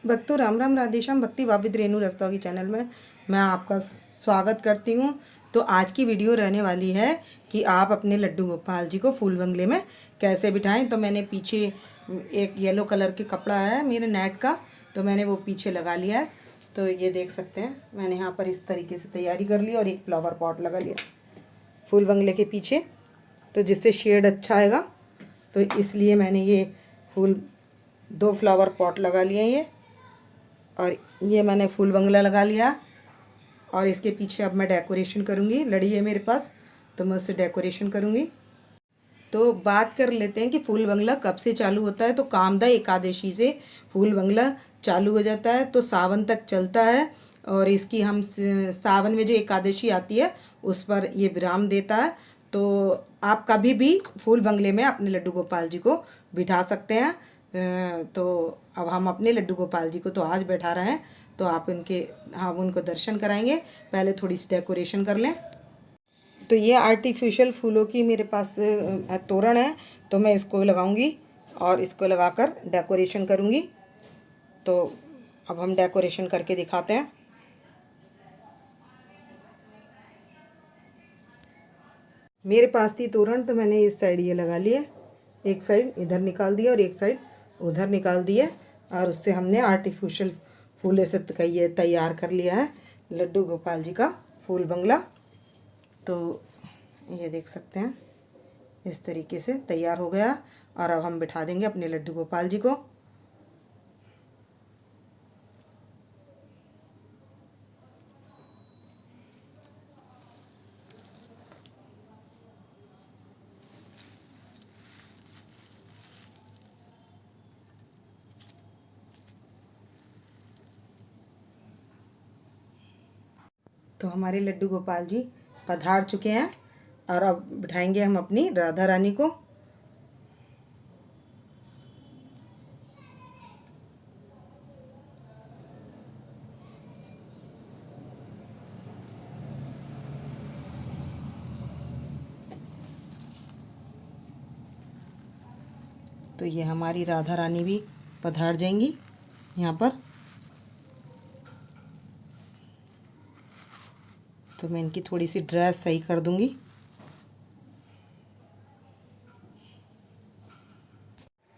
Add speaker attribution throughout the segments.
Speaker 1: भक्तों राम राम राधेश्याम भक्ति वाविद रेणु रस्तोगी चैनल में मैं आपका स्वागत करती हूँ। तो आज की वीडियो रहने वाली है कि आप अपने लड्डू गोपाल जी को फूल बंगले में कैसे बिठाएं। तो मैंने पीछे एक येलो कलर के कपड़ा है मेरे नेट का, तो मैंने वो पीछे लगा लिया है। तो ये देख सकते हैं मैंने यहाँ पर इस तरीके से तैयारी कर ली और एक फ्लावर पॉट लगा लिया फूल बंगले के पीछे, तो जिससे शेड अच्छा आएगा। तो इसलिए मैंने ये दो फ्लावर पॉट लगा लिए ये, और ये मैंने फूल बंगला लगा लिया। और इसके पीछे अब मैं डेकोरेशन करूँगी। लड़ी है मेरे पास तो मैं उससे डेकोरेशन करूँगी। तो बात कर लेते हैं कि फूल बंगला कब से चालू होता है। तो कामदा एकादशी से फूल बंगला चालू हो जाता है, तो सावन तक चलता है। और इसकी हम सावन में जो एकादशी आती है उस पर ये विराम देता है। तो आप कभी भी फूल बंगले में अपने लड्डू गोपाल जी को बिठा सकते हैं। तो अब हम अपने लड्डू गोपाल जी को तो आज बैठा रहे हैं, तो हम उनको दर्शन कराएंगे। पहले थोड़ी सी डेकोरेशन कर लें। तो ये आर्टिफिशियल फूलों की मेरे पास तोरण है, तो मैं इसको लगाऊंगी और इसको लगाकर डेकोरेशन करूंगी। तो अब हम डेकोरेशन करके दिखाते हैं। मेरे पास थी तोरण, तो मैंने इस साइड ये लगा लिया, एक साइड इधर निकाल दिया और एक साइड उधर निकाल दिया, और उससे हमने आर्टिफिशियल फूलों से ये तैयार कर लिया है लड्डू गोपाल जी का फूल बंगला। तो ये देख सकते हैं इस तरीके से तैयार हो गया। और अब हम बिठा देंगे अपने लड्डू गोपाल जी को। तो हमारे लड्डू गोपाल जी पधार चुके हैं, और अब बिठाएंगे हम अपनी राधा रानी को। तो ये हमारी राधा रानी भी पधार जाएंगी यहाँ पर। तो मैं इनकी थोड़ी सी ड्रेस सही कर दूंगी।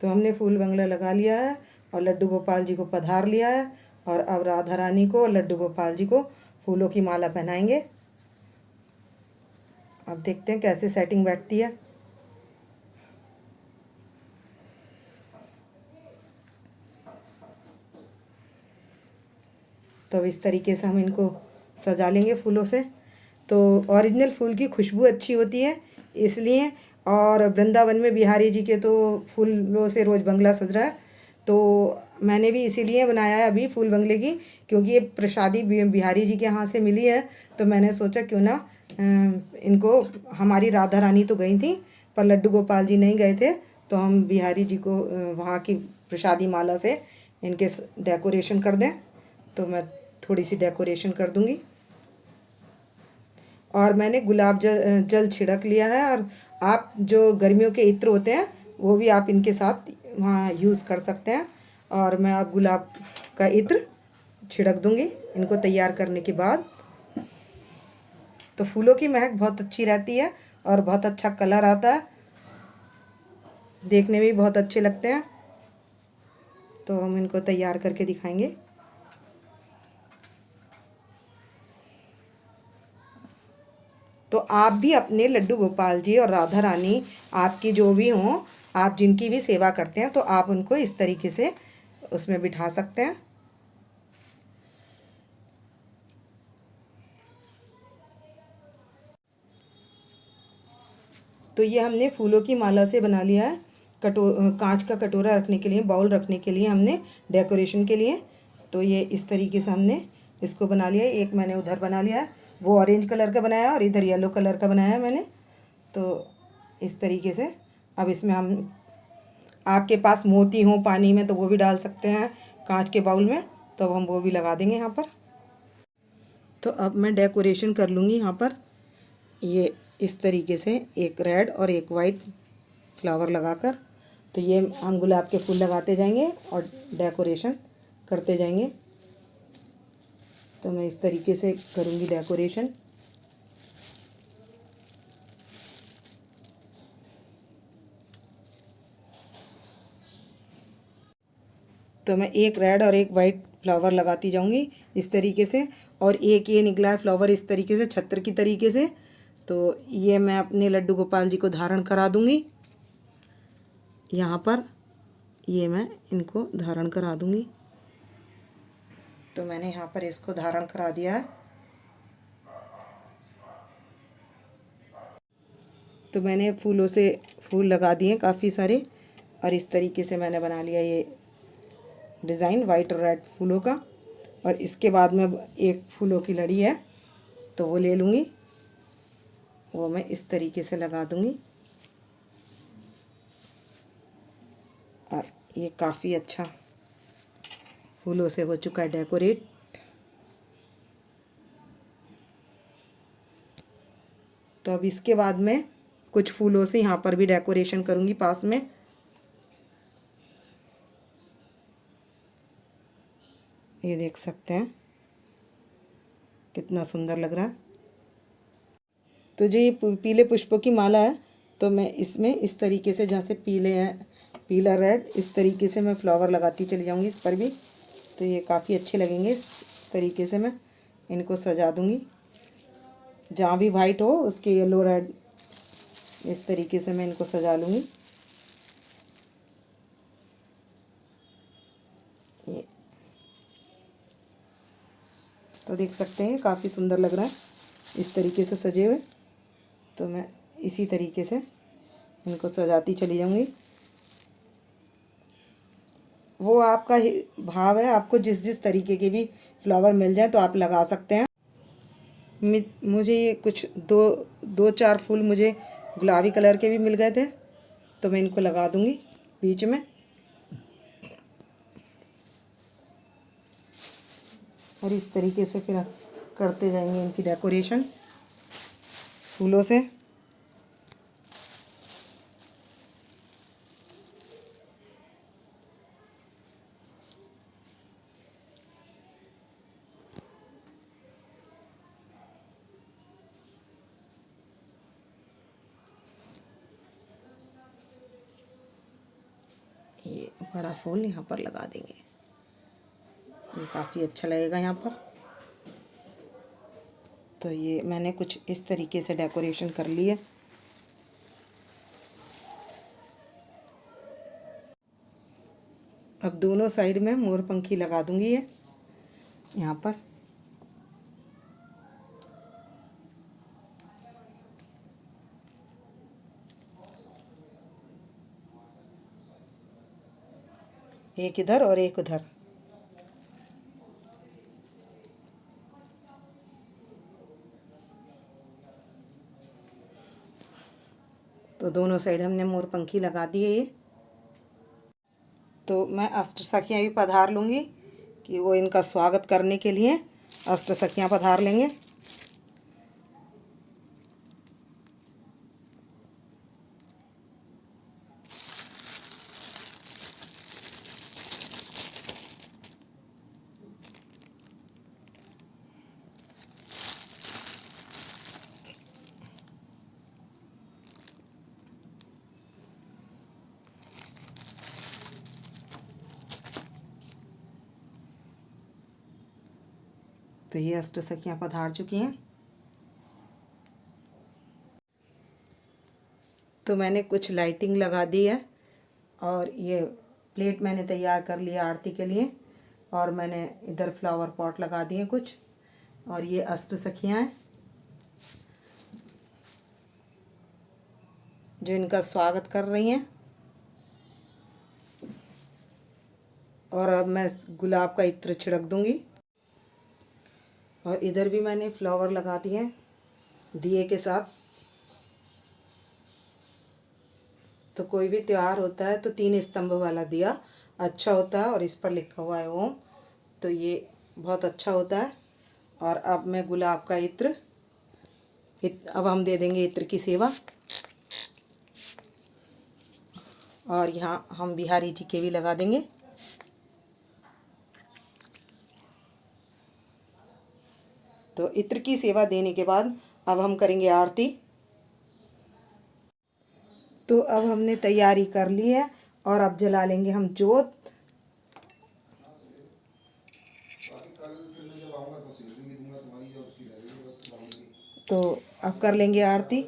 Speaker 1: तो हमने फूल बंगला लगा लिया है और लड्डू गोपाल जी को पधार लिया है, और अब राधा रानी को और लड्डू गोपाल जी को फूलों की माला पहनाएंगे। अब देखते हैं कैसे सेटिंग बैठती है। तो अब इस तरीके से हम इनको सजा लेंगे फूलों से। तो ओरिजिनल फूल की खुशबू अच्छी होती है इसलिए। और वृंदावन में बिहारी जी के तो फूलों से रोज़ बंगला सज रहा है, तो मैंने भी इसीलिए बनाया है अभी फूल बंगले की, क्योंकि ये प्रसादी बिहारी जी के यहाँ से मिली है। तो मैंने सोचा क्यों ना इनको, हमारी राधा रानी तो गई थी पर लड्डू गोपाल जी नहीं गए थे, तो हम बिहारी जी को वहाँ की प्रसादी माला से इनके डेकोरेशन कर दें। तो मैं थोड़ी सी डेकोरेशन कर दूंगी। और मैंने गुलाब जल छिड़क लिया है, और आप जो गर्मियों के इत्र होते हैं वो भी आप इनके साथ वहाँ यूज़ कर सकते हैं। और मैं अब गुलाब का इत्र छिड़क दूंगी इनको तैयार करने के बाद। तो फूलों की महक बहुत अच्छी रहती है और बहुत अच्छा कलर आता है, देखने में भी बहुत अच्छे लगते हैं। तो हम इनको तैयार करके दिखाएंगे। तो आप भी अपने लड्डू गोपाल जी और राधा रानी, आपकी जो भी हों, आप जिनकी भी सेवा करते हैं, तो आप उनको इस तरीके से उसमें बिठा सकते हैं। तो ये हमने फूलों की माला से बना लिया है। कांच का कटोरा रखने के लिए, बाउल रखने के लिए हमने डेकोरेशन के लिए। तो ये इस तरीके से हमने इसको बना लिया है। एक मैंने उधर बना लिया है, वो ऑरेंज कलर का बनाया और इधर येलो कलर का बनाया है मैंने। तो इस तरीके से अब इसमें हम, आपके पास मोती हो पानी में तो वो भी डाल सकते हैं कांच के बाउल में, तो अब हम वो भी लगा देंगे यहाँ पर। तो अब मैं डेकोरेशन कर लूँगी यहाँ पर। ये इस तरीके से एक रेड और एक वाइट फ्लावर लगाकर, तो ये हम गुलाब के फूल लगाते जाएंगे और डेकोरेशन करते जाएंगे। तो मैं इस तरीके से करूँगी डेकोरेशन। तो मैं एक रेड और एक वाइट फ्लावर लगाती जाऊंगी इस तरीके से, और एक ये निकला है फ्लावर इस तरीके से छत्र की तरीके से। तो ये मैं अपने लड्डू गोपाल जी को धारण करा दूंगी। यहाँ पर ये मैं इनको धारण करा दूंगी। तो मैंने यहाँ पर इसको धारण करा दिया है। तो मैंने फूलों से फूल लगा दिए काफ़ी सारे, और इस तरीके से मैंने बना लिया ये डिज़ाइन वाइट और रेड फूलों का। और इसके बाद में एक फूलों की लड़ी है तो वो ले लूँगी, वो मैं इस तरीके से लगा दूँगी। और ये काफ़ी अच्छा फूलों से हो चुका है डेकोरेट। तो अब इसके बाद में कुछ फूलों से यहाँ पर भी डेकोरेशन करूँगी पास में। ये देख सकते हैं कितना सुंदर लग रहा है। तो जो ये पीले पुष्पों की माला है, तो मैं इसमें इस तरीके से, जहाँ से पीले हैं, पीला रेड, इस तरीके से मैं फ्लावर लगाती चली जाऊंगी इस पर भी। तो ये काफ़ी अच्छे लगेंगे। इस तरीके से मैं इनको सजा दूंगी। जहाँ भी वाइट हो उसके येलो रेड इस तरीके से मैं इनको सजा लूँगी। ये तो देख सकते हैं काफ़ी सुंदर लग रहा है इस तरीके से सजे हुए। तो मैं इसी तरीके से इनको सजाती चली जाऊंगी। वो आपका भाव है, आपको जिस जिस तरीके के भी फ्लावर मिल जाए तो आप लगा सकते हैं। मुझे ये कुछ दो चार फूल मुझे गुलाबी कलर के भी मिल गए थे, तो मैं इनको लगा दूंगी बीच में। और इस तरीके से फिर करते जाएंगे इनकी डेकोरेशन फूलों से। ये बड़ा फूल यहाँ पर लगा देंगे, ये काफ़ी अच्छा लगेगा यहाँ पर। तो ये मैंने कुछ इस तरीके से डेकोरेशन कर ली है। अब दोनों साइड में मोर पंखी लगा दूंगी ये यहाँ पर। एक इधर और एक उधर। तो दोनों साइड हमने मोर पंखी लगा दी है ये। तो मैं अष्ट सखियाँ भी पधार लूँगी कि वो इनका स्वागत करने के लिए अष्ट सखियाँ पधार लेंगे। तो ये अष्ट सखियाँ पधार चुकी हैं। तो मैंने कुछ लाइटिंग लगा दी है, और ये प्लेट मैंने तैयार कर लिया आरती के लिए, और मैंने इधर फ्लावर पॉट लगा दिए कुछ, और ये अष्ट सखियाँ हैं जो इनका स्वागत कर रही हैं। और अब मैं गुलाब का इत्र छिड़क दूंगी। और इधर भी मैंने फ्लावर लगा दिए हैं दिए के साथ। तो कोई भी त्यौहार होता है तो 3 स्तंभ वाला दिया अच्छा होता है, और इस पर लिखा हुआ है ओम, तो ये बहुत अच्छा होता है। और अब मैं गुलाब का इत्र, अब हम दे देंगे इत्र की सेवा। और यहाँ हम बिहारी जी के भी लगा देंगे। तो इत्र की सेवा देने के बाद अब हम करेंगे आरती। तो अब हमने तैयारी कर ली है और अब जला लेंगे हम जोत। तो अब कर लेंगे आरती।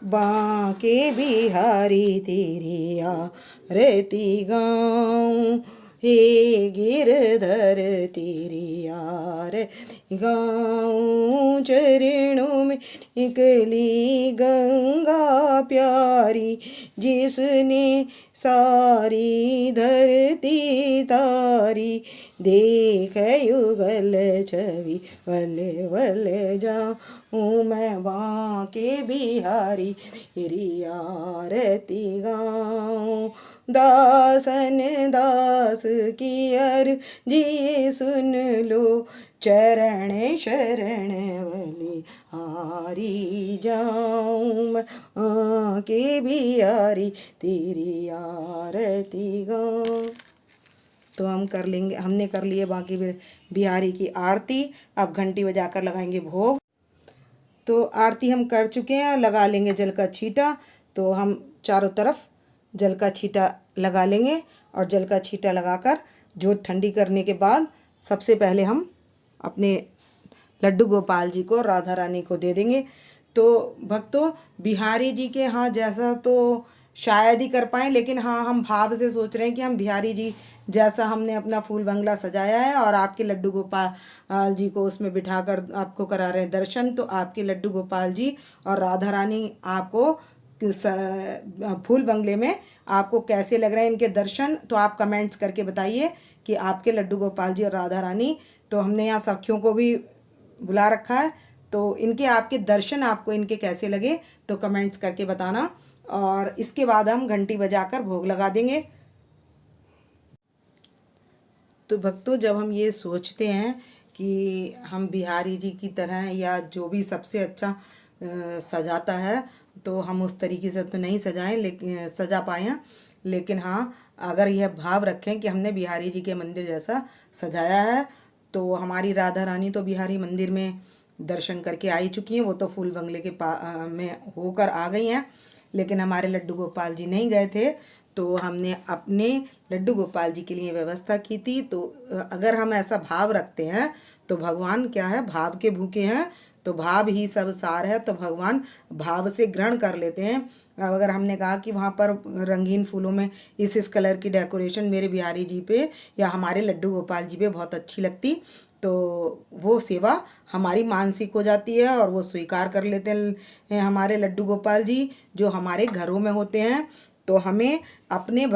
Speaker 1: बांके बिहारी तेरी आरती गाऊं, हे गिरधर तेरी आरती गाऊं। चरणों में निकली गंगा प्यारी, जिसने सारी धरती तारी। देख युगल छवि वल वल जाऊं, मैं बांके बिहारी तेरी आरती गाऊं। दासन दास की अर्जी सुन लो, चरण शरण वाली हारी जाऊं, मैं बांके बिहारी तेरी आरती गाऊं। तो हमने कर लिए बांके बिहारी की आरती। अब घंटी बजाकर लगाएंगे भोग। तो आरती हम कर चुके हैं, लगा लेंगे जल का छींटा। तो हम चारों तरफ जल का छींटा लगा लेंगे और जल का छींटा लगाकर जोत ठंडी करने के बाद सबसे पहले हम अपने लड्डू गोपाल जी को, राधा रानी को दे देंगे। तो भक्तों, बिहारी जी के यहाँ जैसा तो शायद ही कर पाएँ, लेकिन हाँ, हम भाव से सोच रहे हैं कि हम बिहारी जी जैसा हमने अपना फूल बंगला सजाया है और आपके लड्डू गोपाल जी को उसमें बिठाकर आपको करा रहे हैं दर्शन। तो आपके लड्डू गोपाल जी और राधा रानी आपको फूल बंगले में आपको कैसे लग रहे हैं इनके दर्शन, तो आप कमेंट्स करके बताइए कि आपके लड्डू गोपाल जी और राधा रानी। तो हमने यहाँ सखियों को भी बुला रखा है, तो इनके आपके दर्शन आपको इनके कैसे लगे तो कमेंट्स करके बताना। और इसके बाद हम घंटी बजाकर भोग लगा देंगे। तो भक्तों, जब हम ये सोचते हैं कि हम बिहारी जी की तरह या जो भी सबसे अच्छा सजाता है, तो हम उस तरीके से तो नहीं सजाएं, लेकिन सजा पाए हैं। लेकिन हाँ, अगर यह भाव रखें कि हमने बिहारी जी के मंदिर जैसा सजाया है, तो हमारी राधा रानी तो बिहारी मंदिर में दर्शन करके आई चुकी हैं, वो तो फूल बंगले के में होकर आ गई हैं। लेकिन हमारे लड्डू गोपाल जी नहीं गए थे, तो हमने अपने लड्डू गोपाल जी के लिए व्यवस्था की थी। तो अगर हम ऐसा भाव रखते हैं तो भगवान क्या है, भाव के भूखे हैं, तो भाव ही सब सार है, तो भगवान भाव से ग्रहण कर लेते हैं। अब अगर हमने कहा कि वहाँ पर रंगीन फूलों में इस कलर की डेकोरेशन मेरे बिहारी जी पे या हमारे लड्डू गोपाल जी पे बहुत अच्छी लगती, तो वो सेवा हमारी मानसिक हो जाती है और वो स्वीकार कर लेते हैं हमारे लड्डू गोपाल जी जो हमारे घरों में होते हैं। तो हमें अपने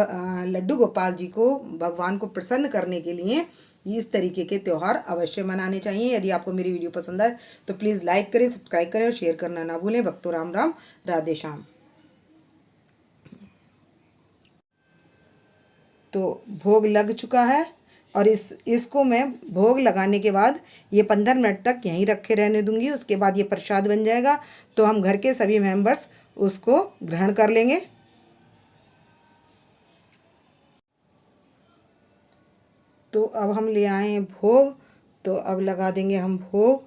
Speaker 1: लड्डू गोपाल जी को, भगवान को प्रसन्न करने के लिए इस तरीके के त्यौहार अवश्य मनाने चाहिए। यदि आपको मेरी वीडियो पसंद आए तो प्लीज़ लाइक करें, सब्सक्राइब करें और शेयर करना ना भूलें। भक्तों राम राम, राधे श्याम। तो भोग लग चुका है और इसको मैं भोग लगाने के बाद ये 15 मिनट तक यहीं रखे रहने दूंगी। उसके बाद ये प्रसाद बन जाएगा, तो हम घर के सभी मेंबर्स उसको ग्रहण कर लेंगे। तो अब हम ले आए हैं भोग, तो अब लगा देंगे हम भोग।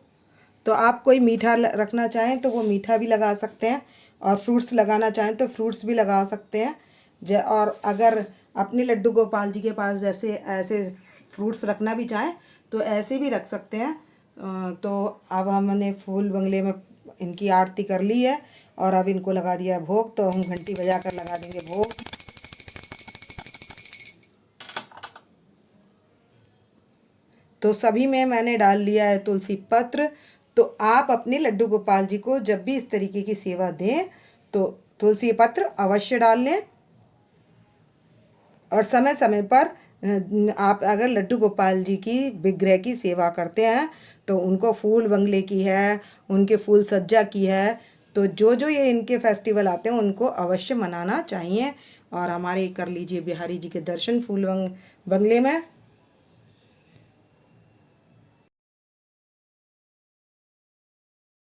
Speaker 1: तो आप कोई मीठा रखना चाहें तो वो मीठा भी लगा सकते हैं, और फ्रूट्स लगाना चाहें तो फ्रूट्स भी लगा सकते हैं। और अगर अपने लड्डू गोपाल जी के पास जैसे ऐसे फ्रूट्स रखना भी चाहें तो ऐसे भी रख सकते हैं। तो अब हमने फूल बंगले में इनकी आरती कर ली है और अब इनको लगा दिया है भोग। तो हम घंटी बजा कर लगा देंगे भोग। तो सभी में मैंने डाल लिया है तुलसी पत्र। तो आप अपने लड्डू गोपाल जी को जब भी इस तरीके की सेवा दें तो तुलसी पत्र अवश्य डाल लें। और समय समय पर आप अगर लड्डू गोपाल जी की विग्रह की सेवा करते हैं तो उनको फूल बंगले की है, उनके फूल सज्जा की है, तो जो जो ये इनके फेस्टिवल आते हैं उनको अवश्य मनाना चाहिए। और हमारे कर लीजिए बिहारी जी के दर्शन फूल बंगले में।